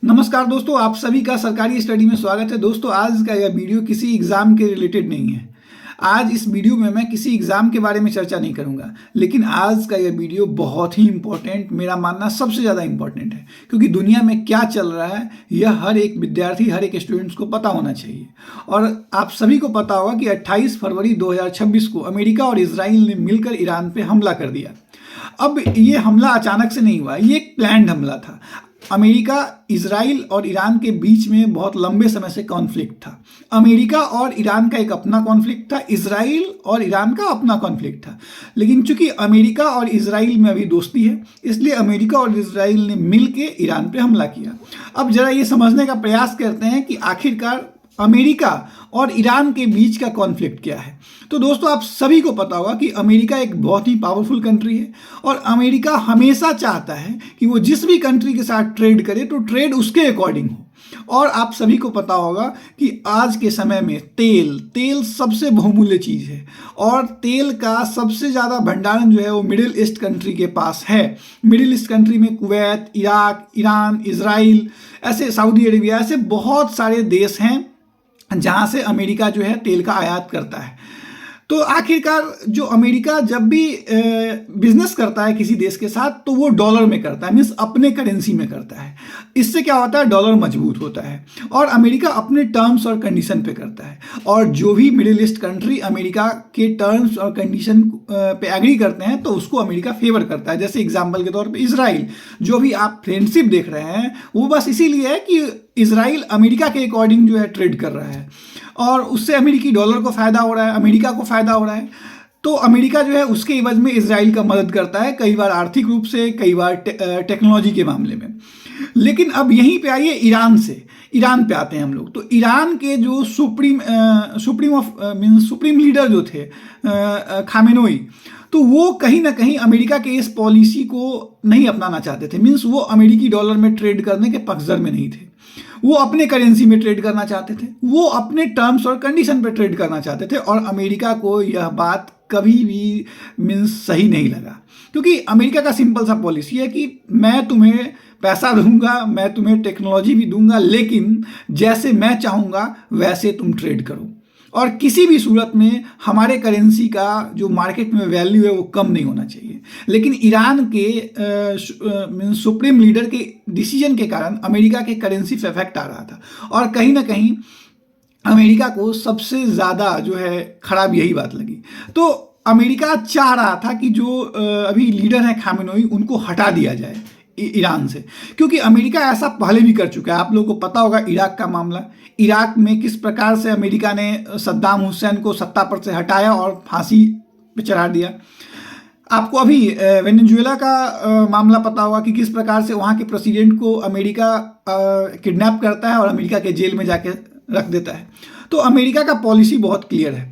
नमस्कार दोस्तों, आप सभी का सरकारी स्टडी में स्वागत है। दोस्तों, आज का यह वीडियो किसी एग्ज़ाम के रिलेटेड नहीं है। आज इस वीडियो में मैं किसी एग्ज़ाम के बारे में चर्चा नहीं करूंगा, लेकिन आज का यह वीडियो बहुत ही इंपॉर्टेंट, मेरा मानना सबसे ज़्यादा इंपॉर्टेंट है, क्योंकि दुनिया में क्या चल रहा है यह हर एक विद्यार्थी, हर एक स्टूडेंट्स को पता होना चाहिए। और आप सभी को पता होगा कि 28 फरवरी 2026 को अमेरिका और इजराइल ने मिलकर ईरान पर हमला कर दिया। अब ये हमला अचानक से नहीं हुआ, ये एक प्लान्ड हमला था। अमेरिका, इजराइल और ईरान के बीच में बहुत लंबे समय से कॉन्फ्लिक्ट था। अमेरिका और ईरान का एक अपना कॉन्फ्लिक्ट था, इजराइल और ईरान का अपना कॉन्फ्लिक्ट था। लेकिन चूंकि अमेरिका और इजराइल में अभी दोस्ती है, इसलिए अमेरिका और इजराइल ने मिलकर ईरान पे हमला किया। अब जरा ये समझने का प्रयास करते हैं कि आखिरकार अमेरिका और ईरान के बीच का कॉन्फ्लिक्ट क्या है। तो दोस्तों, आप सभी को पता होगा कि अमेरिका एक बहुत ही पावरफुल कंट्री है और अमेरिका हमेशा चाहता है कि वो जिस भी कंट्री के साथ ट्रेड करे तो ट्रेड उसके अकॉर्डिंग हो। और आप सभी को पता होगा कि आज के समय में तेल सबसे बहुमूल्य चीज़ है और तेल का सबसे ज़्यादा भंडारण जो है वो मिडिल ईस्ट कंट्री के पास है। मिडिल ईस्ट कंट्री में कुवैत, इराक, ईरान, इजराइल, ऐसे सऊदी अरेबिया, ऐसे बहुत सारे देश हैं जहाँ से अमेरिका जो है तेल का आयात करता है। तो आखिरकार जो अमेरिका जब भी बिजनेस करता है किसी देश के साथ तो वो डॉलर में करता है, मीन्स अपने करेंसी में करता है। इससे क्या होता है, डॉलर मजबूत होता है और अमेरिका अपने टर्म्स और कंडीशन पे करता है। और जो भी मिडिल ईस्ट कंट्री अमेरिका के टर्म्स और कंडीशन पे एग्री करते हैं तो उसको अमेरिका फेवर करता है। जैसे एग्जाम्पल के तौर पर इजराइल, जो भी आप फ्रेंडशिप देख रहे हैं वो बस इसीलिए है कि इजराइल अमेरिका के अकॉर्डिंग जो है ट्रेड कर रहा है और उससे अमेरिकी डॉलर को फ़ायदा हो रहा है, अमेरिका को फ़ायदा हो रहा है। तो अमेरिका जो है उसके एवज में इजराइल का मदद करता है, कई बार आर्थिक रूप से, कई बार टेक्नोलॉजी के मामले में। लेकिन अब यहीं पे आइए ईरान पे आते हैं हम लोग। तो ईरान के जो सुप्रीम लीडर जो थे खामेनेई, तो वो कहीं ना कहीं अमेरिका के इस पॉलिसी को नहीं अपनाना चाहते थे। मीन्स वो अमेरिकी डॉलर में ट्रेड करने के पक्षधर में नहीं थे, वो अपने करेंसी में ट्रेड करना चाहते थे, वो अपने टर्म्स और कंडीशन पे ट्रेड करना चाहते थे। और अमेरिका को यह बात कभी भी मीन्स सही नहीं लगा, क्योंकि अमेरिका का सिंपल सा पॉलिसी है कि मैं तुम्हें पैसा दूंगा, मैं तुम्हें टेक्नोलॉजी भी दूंगा, लेकिन जैसे मैं चाहूँगा वैसे तुम ट्रेड करो और किसी भी सूरत में हमारे करेंसी का जो मार्केट में वैल्यू है वो कम नहीं होना चाहिए। लेकिन ईरान के सुप्रीम लीडर के डिसीजन के कारण अमेरिका के करेंसी पे इफेक्ट आ रहा था और कहीं ना कहीं अमेरिका को सबसे ज़्यादा जो है खराब यही बात लगी। तो अमेरिका चाह रहा था कि जो अभी लीडर हैं खामेनेई, उनको हटा दिया जाए ईरान से, क्योंकि अमेरिका ऐसा पहले भी कर चुका है। आप लोगों को पता होगा इराक का मामला, इराक में किस प्रकार से अमेरिका ने सद्दाम हुसैन को सत्ता पर से हटाया और फांसी पे चढ़ा दिया। आपको अभी वेनेजुएला का मामला पता होगा कि किस प्रकार से वहाँ के प्रेसिडेंट को अमेरिका किडनैप करता है और अमेरिका के जेल में जाके रख देता है। तो अमेरिका का पॉलिसी बहुत क्लियर है।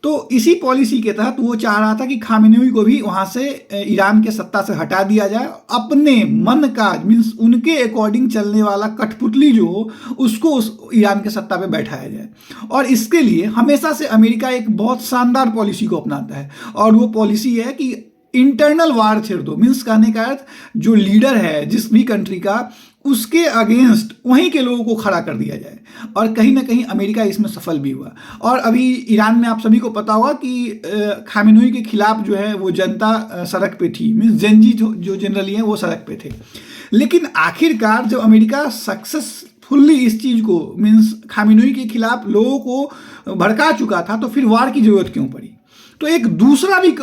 तो इसी पॉलिसी के तहत वो चाह रहा था कि खामेनेई को भी वहाँ से ईरान के सत्ता से हटा दिया जाए, अपने मन का मीन्स उनके अकॉर्डिंग चलने वाला कठपुतली जो हो उसको उस ईरान के सत्ता पे बैठाया जाए। और इसके लिए हमेशा से अमेरिका एक बहुत शानदार पॉलिसी को अपनाता है और वो पॉलिसी है कि इंटरनल वार छेड़ दो। मीन्स कहने का अर्थ, जो लीडर है जिस भी कंट्री का, उसके अगेंस्ट वहीं के लोगों को खड़ा कर दिया जाए। और कहीं ना कहीं अमेरिका इसमें सफल भी हुआ। और अभी ईरान में आप सभी को पता होगा कि खामेनेई के खिलाफ जो है वो जनता सड़क पे थी, मीन्स जेनजी जो जनरली हैं वो सड़क पे थे। लेकिन आखिरकार जब अमेरिका सक्सेसफुली इस चीज़ को मीन्स खामेनेई के खिलाफ लोगों को भड़का चुका था, तो फिर वार की जरूरत क्यों पड़ी। तो एक दूसरा भी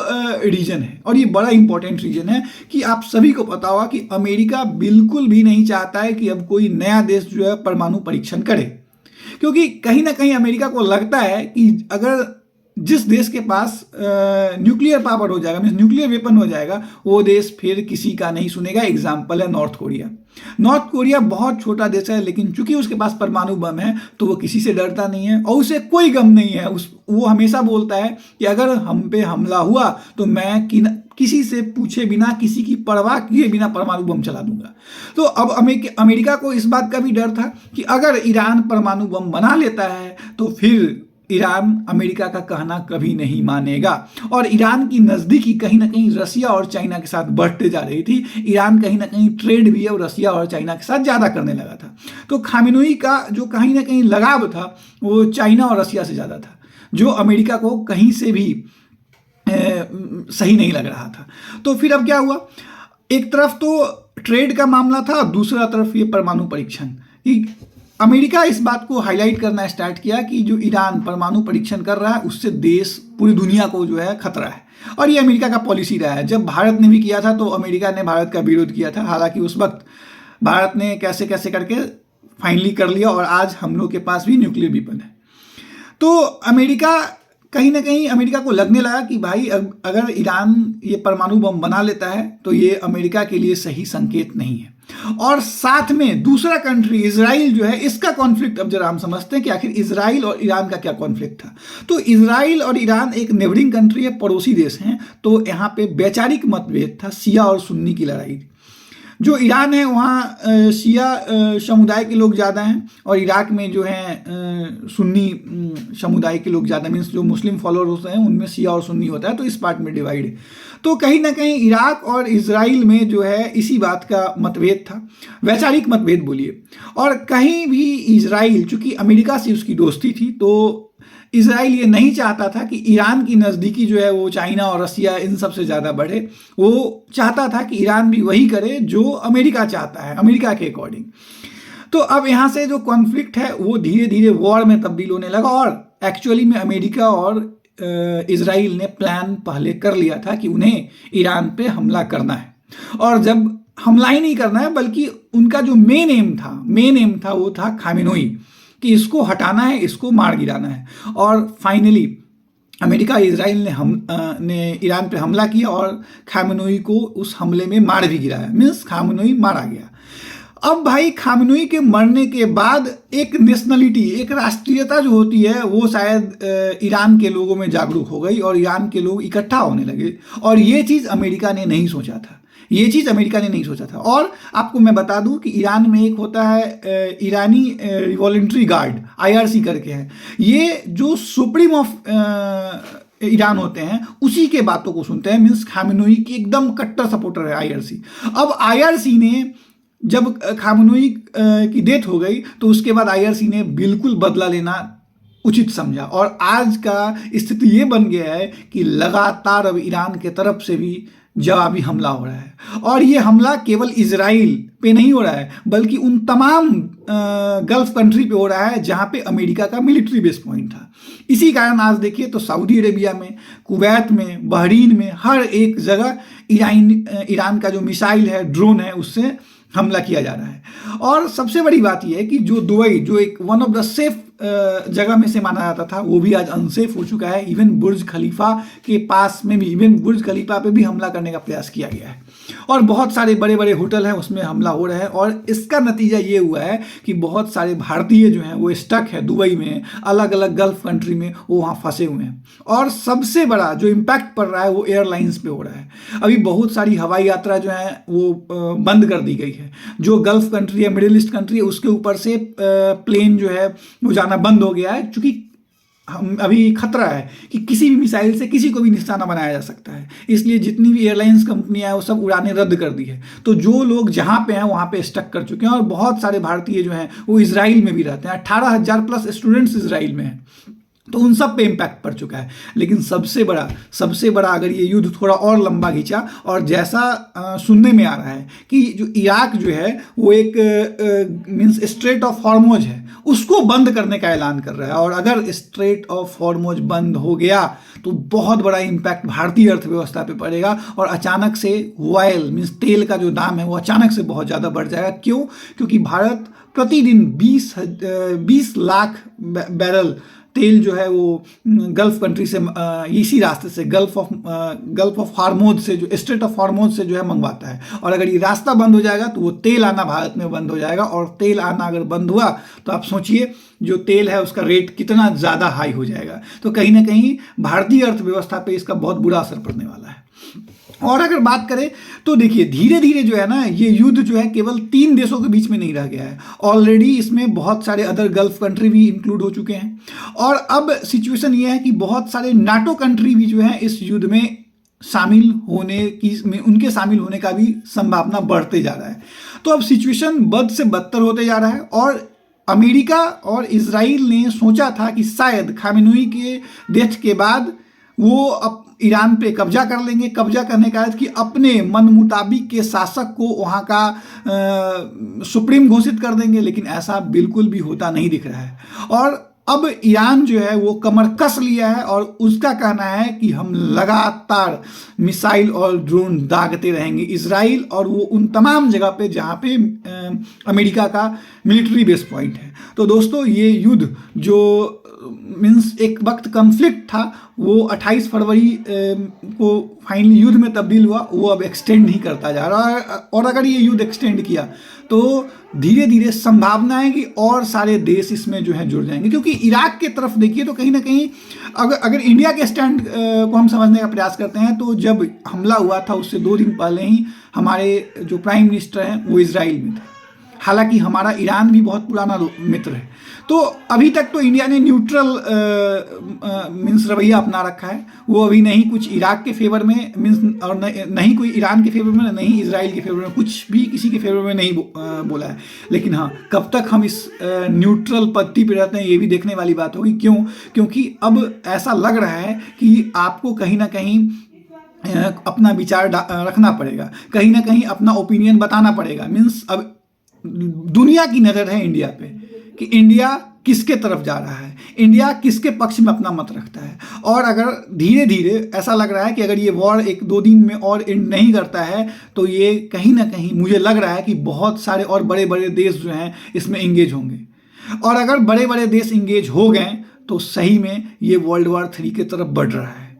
रीजन है और ये बड़ा इंपॉर्टेंट रीजन है कि आप सभी को पता होगा कि अमेरिका बिल्कुल भी नहीं चाहता है कि अब कोई नया देश जो है परमाणु परीक्षण करे, क्योंकि कहीं ना कहीं अमेरिका को लगता है कि अगर जिस देश के पास न्यूक्लियर पावर हो जाएगा, मीन्स न्यूक्लियर वेपन हो जाएगा, वो देश फिर किसी का नहीं सुनेगा। एग्जाम्पल है नॉर्थ कोरिया। नॉर्थ कोरिया बहुत छोटा देश है, लेकिन चूंकि उसके पास परमाणु बम है तो वो किसी से डरता नहीं है और उसे कोई गम नहीं है। वो हमेशा बोलता है कि अगर हम पे हमला हुआ तो मैं किसी से पूछे बिना, किसी की परवाह किए बिना परमाणु बम चला दूंगा। तो अब अमेरिका को इस बात का भी डर था कि अगर ईरान परमाणु बम बना लेता है तो फिर ईरान अमेरिका का कहना कभी नहीं मानेगा। और ईरान की नज़दीकी कहीं ना कहीं रसिया और चाइना के साथ बढ़ते जा रही थी। ईरान कहीं ना कहीं ट्रेड भी अब रसिया और चाइना के साथ ज़्यादा करने लगा था। तो खामेनेई का जो कहीं ना कहीं लगाव था वो चाइना और रसिया से ज़्यादा था, जो अमेरिका को कहीं से भी सही नहीं लग रहा था। तो फिर अब क्या हुआ, एक तरफ तो ट्रेड का मामला था, दूसरा तरफ ये परमाणु परीक्षण कि अमेरिका इस बात को हाईलाइट करना स्टार्ट किया कि जो ईरान परमाणु परीक्षण कर रहा है उससे देश पूरी दुनिया को जो है खतरा है। और ये अमेरिका का पॉलिसी रहा है। जब भारत ने भी किया था तो अमेरिका ने भारत का विरोध किया था, हालांकि उस वक्त भारत ने कैसे कैसे करके फाइनली कर लिया और आज हम लोग के पास भी न्यूक्लियर वेपन है। तो अमेरिका कहीं ना कहीं अमेरिका को लगने लगा कि भाई अगर ईरान ये परमाणु बम बना लेता है तो ये अमेरिका के लिए सही संकेत नहीं है। और साथ में दूसरा कंट्री इजराइल जो है, इसका कॉन्फ्लिक्ट अब जरा हम समझते हैं कि आखिर इजराइल और ईरान का क्या कॉन्फ्लिक्ट था। तो इजराइल और ईरान एक नेबरिंग कंट्री है, पड़ोसी देश हैं। तो यहाँ पे वैचारिक मतभेद था, शिया और सुन्नी की लड़ाई। जो ईरान है वहाँ शिया समुदाय के लोग ज़्यादा हैं और इराक में जो है सुन्नी समुदाय के लोग ज़्यादा, मीन्स जो मुस्लिम फॉलोअर होते हैं उनमें शिया और सुन्नी होता है। तो इस पार्ट में डिवाइड है। तो कहीं ना कहीं इराक और इजराइल में जो है इसी बात का मतभेद था, वैचारिक मतभेद बोलिए। और कहीं भी इजराइल, चूंकि अमेरिका से उसकी दोस्ती थी, तो इजराइल ये नहीं चाहता था कि ईरान की नज़दीकी जो है वो चाइना और रसिया इन सब से ज़्यादा बढ़े। वो चाहता था कि ईरान भी वही करे जो अमेरिका चाहता है, अमेरिका के अकॉर्डिंग। तो अब यहाँ से जो कॉन्फ्लिक्ट है वो धीरे धीरे वॉर में तब्दील होने लगा। और एक्चुअली में अमेरिका और इजराइल ने प्लान पहले कर लिया था कि उन्हें ईरान पे हमला करना है। और जब हमला ही नहीं करना है बल्कि उनका जो मेन एम था वो था खामेनेई, कि इसको हटाना है, इसको मार गिराना है। और फाइनली अमेरिका इजराइल ने ईरान पे हमला किया और खामेनेई को उस हमले में मार भी गिराया, मीन्स खामेनेई मारा गया। अब भाई खामेनेई के मरने के बाद एक नेशनलिटी, एक राष्ट्रीयता जो होती है वो शायद ईरान के लोगों में जागरूक हो गई और ईरान के लोग इकट्ठा होने लगे। और ये चीज़ अमेरिका ने नहीं सोचा था। और आपको मैं बता दूं कि ईरान में एक होता है ईरानी रिवॉल्यूंटरी गार्ड, IRC करके है। ये जो सुप्रीम ऑफ ईरान होते हैं उसी के बातों को सुनते हैं, मीन्स खामेनेई की एकदम कट्टर सपोर्टर है IRC। अब IRC ने जब खामेनेई की डेथ हो गई तो उसके बाद IRC ने बिल्कुल बदला लेना उचित समझा। और आज का स्थिति ये बन गया है कि लगातार अब ईरान के तरफ से भी जवाबी हमला हो रहा है। और ये हमला केवल इजराइल पे नहीं हो रहा है बल्कि उन तमाम गल्फ कंट्री पे हो रहा है जहाँ पे अमेरिका का मिलिट्री बेस पॉइंट था। इसी कारण आज देखिए तो सऊदी अरेबिया में, कुवैत में, बहरीन में, हर एक जगह ईरान का जो मिसाइल है, ड्रोन है, उससे हमला किया जा रहा है। और सबसे बड़ी बात यह है कि जो दुबई, जो एक वन ऑफ द सेफ जगह में से माना जाता था, वो भी आज अनसेफ हो चुका है। इवन बुर्ज खलीफा के पास में भी, इवन बुर्ज खलीफा पे भी हमला करने का प्रयास किया गया है। और बहुत सारे बड़े बड़े होटल हैं उसमें हमला हो रहा है। और इसका नतीजा ये हुआ है कि बहुत सारे भारतीय जो हैं वो स्टक है दुबई में, अलग अलग गल्फ कंट्री में, वो वहाँ फंसे हुए हैं। और सबसे बड़ा जो इम्पैक्ट पड़ रहा है वो एयरलाइंस पे हो रहा है। अभी बहुत सारी हवाई यात्रा जो है वो बंद कर दी गई है। जो गल्फ कंट्री है, मिडिल ईस्ट कंट्री है, उसके ऊपर से प्लेन जो है वो जाना बंद हो गया है, क्योंकि हम अभी खतरा है कि किसी भी मिसाइल से किसी को भी निशाना बनाया जा सकता है। इसलिए जितनी भी एयरलाइंस कंपनियां हैं वो सब उड़ानें रद्द कर दी है। तो जो लोग जहां पे हैं वहां पे स्टक कर चुके हैं। और बहुत सारे भारतीय जो हैं वो इजराइल में भी रहते हैं, 18,000 प्लस स्टूडेंट्स इजराइल में हैं। तो उन सब पे इम्पैक्ट पड़ चुका है। लेकिन सबसे बड़ा अगर ये युद्ध थोड़ा और लंबा खींचा, और जैसा सुनने में आ रहा है कि जो इराक जो है वो एक मीन्स स्ट्रेट ऑफ हॉर्मोज है, उसको बंद करने का ऐलान कर रहा है। और अगर स्ट्रेट ऑफ हॉर्मोज बंद हो गया तो बहुत बड़ा इम्पैक्ट भारतीय अर्थव्यवस्था पे पड़ेगा। और अचानक से ऑयल मीन्स तेल का जो दाम है वो अचानक से बहुत ज़्यादा बढ़ जाएगा। क्यों? क्योंकि भारत प्रतिदिन 20 लाख बैरल तेल जो है वो गल्फ कंट्री से, इसी रास्ते से, गल्फ ऑफ हार्मोज से, जो स्ट्रेट ऑफ हार्मोज से जो है मंगवाता है। और अगर ये रास्ता बंद हो जाएगा तो वो तेल आना भारत में बंद हो जाएगा। और तेल आना अगर बंद हुआ तो आप सोचिए जो तेल है उसका रेट कितना ज़्यादा हाई हो जाएगा। तो कहीं ना कहीं भारतीय अर्थव्यवस्था पे इसका बहुत बुरा असर पड़ने वाला है। और अगर बात करें तो देखिए धीरे धीरे जो है ना, ये युद्ध जो है केवल 3 देशों के बीच में नहीं रह गया है, ऑलरेडी इसमें बहुत सारे अदर गल्फ कंट्री भी इंक्लूड हो चुके हैं। और अब सिचुएशन ये है कि बहुत सारे नाटो कंट्री भी जो है इस युद्ध में शामिल होने की उनके शामिल होने का भी संभावना बढ़ते जा रहा है। तो अब सिचुएशन बद से बदतर होते जा रहा है। और अमेरिका और इजराइल ने सोचा था कि शायद खामेनेई के डेथ के बाद वो अब ईरान पे कब्जा कर लेंगे, कब्जा करने का अर्थ कि अपने मन मुताबिक के शासक को वहाँ का सुप्रीम घोषित कर देंगे, लेकिन ऐसा बिल्कुल भी होता नहीं दिख रहा है। और अब ईरान जो है वो कमर कस लिया है और उसका कहना है कि हम लगातार मिसाइल और ड्रोन दागते रहेंगे इजराइल और वो उन तमाम जगह पे जहाँ पे अमेरिका का मिलिट्री बेस पॉइंट है। तो दोस्तों ये युद्ध जो मीन्स एक वक्त कन्फ्लिक्ट था वो 28 फरवरी को फाइनली युद्ध में तब्दील हुआ, वो अब एक्सटेंड नहीं करता जा रहा है। और अगर ये युद्ध एक्सटेंड किया तो धीरे धीरे संभावना है कि और सारे देश इसमें जो है जुड़ जाएंगे, क्योंकि इराक के तरफ देखिए तो कहीं ना कहीं अगर इंडिया के स्टैंड को हम समझने का प्रयास करते हैं तो जब हमला हुआ था उससे 2 दिन पहले ही हमारे जो प्राइम मिनिस्टर हैं वो इजराइल में थे। हालांकि हमारा ईरान भी बहुत पुराना मित्र है, तो अभी तक तो इंडिया ने न्यूट्रल मीन्स रवैया अपना रखा है। वो अभी नहीं कुछ इराक के फेवर में मीन्स और नहीं कोई ईरान के फेवर में, नहीं इजराइल के फेवर में, कुछ भी किसी के फेवर में नहीं बोला है। लेकिन हाँ, कब तक हम इस न्यूट्रल पत्ती पे रहते हैं ये भी देखने वाली बात होगी। क्यों? क्योंकि अब ऐसा लग रहा है कि आपको कहीं ना कहीं अपना विचार रखना पड़ेगा, कहीं ना कहीं अपना ओपिनियन बताना पड़ेगा। मीन्स अब दुनिया की नज़र है इंडिया पे कि इंडिया किसके तरफ जा रहा है, इंडिया किसके पक्ष में अपना मत रखता है। और अगर धीरे धीरे ऐसा लग रहा है कि अगर ये वॉर 1-2 दिन में और एंड नहीं करता है तो ये कहीं ना कहीं मुझे लग रहा है कि बहुत सारे और बड़े बड़े देश जो हैं इसमें इंगेज होंगे। और अगर बड़े बड़े देश इंगेज हो गए तो सही में ये वर्ल्ड वॉर 3 की तरफ बढ़ रहा है।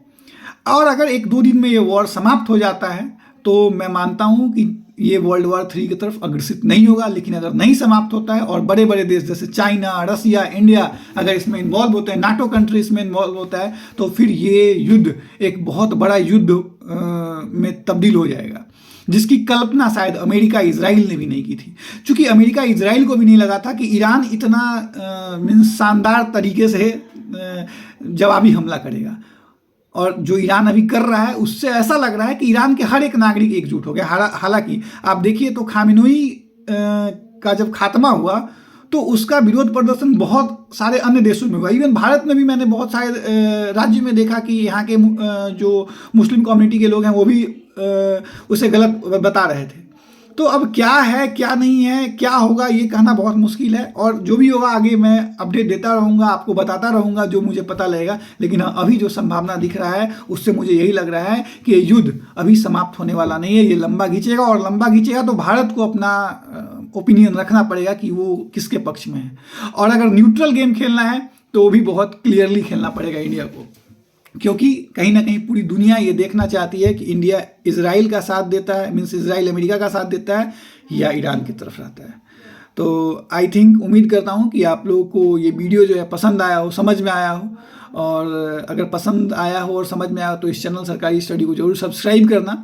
और अगर 1-2 दिन में ये वॉर समाप्त हो जाता है तो मैं मानता हूँ कि ये वर्ल्ड वॉर 3 की तरफ अग्रसित नहीं होगा। लेकिन अगर नहीं समाप्त होता है और बड़े बड़े देश जैसे चाइना, रसिया, इंडिया अगर इसमें इन्वॉल्व होते हैं, नाटो कंट्री इसमें इन्वॉल्व होता है, तो फिर ये युद्ध एक बहुत बड़ा युद्ध में तब्दील हो जाएगा, जिसकी कल्पना शायद अमेरिका इजराइल ने भी नहीं की थी। चूंकि अमेरिका इजराइल को भी नहीं लगा था कि ईरान इतना मीन्स शानदार तरीके से जवाबी हमला करेगा। और जो ईरान अभी कर रहा है उससे ऐसा लग रहा है कि ईरान के हर एक नागरिक एकजुट हो गया। हालांकि आप देखिए तो खामेनेई का जब खात्मा हुआ तो उसका विरोध प्रदर्शन बहुत सारे अन्य देशों में हुआ। इवन भारत में भी मैंने बहुत सारे राज्य में देखा कि यहाँ के जो मुस्लिम कम्युनिटी के लोग हैं वो भी उसे गलत बता रहे थे। तो अब क्या है क्या नहीं है क्या होगा ये कहना बहुत मुश्किल है। और जो भी होगा आगे मैं अपडेट देता रहूँगा, आपको बताता रहूँगा जो मुझे पता लगेगा। लेकिन अभी जो संभावना दिख रहा है उससे मुझे यही लग रहा है कि ये युद्ध अभी समाप्त होने वाला नहीं है, ये लंबा खींचेगा। और लंबा खींचेगा तो भारत को अपना ओपिनियन रखना पड़ेगा कि वो किसके पक्ष में है। और अगर न्यूट्रल गेम खेलना है तो भी बहुत क्लियरली खेलना पड़ेगा इंडिया को, क्योंकि कहीं ना कहीं पूरी दुनिया ये देखना चाहती है कि इंडिया इजराइल का साथ देता है, मीन्स इजराइल अमेरिका का साथ देता है या ईरान की तरफ रहता है। तो आई थिंक उम्मीद करता हूँ कि आप लोगों को ये वीडियो जो है पसंद आया हो, समझ में आया हो। और अगर पसंद आया हो और समझ में आया हो तो इस चैनल सरकारी स्टडी को जरूर सब्सक्राइब करना।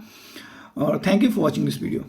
और thank you for watching this video.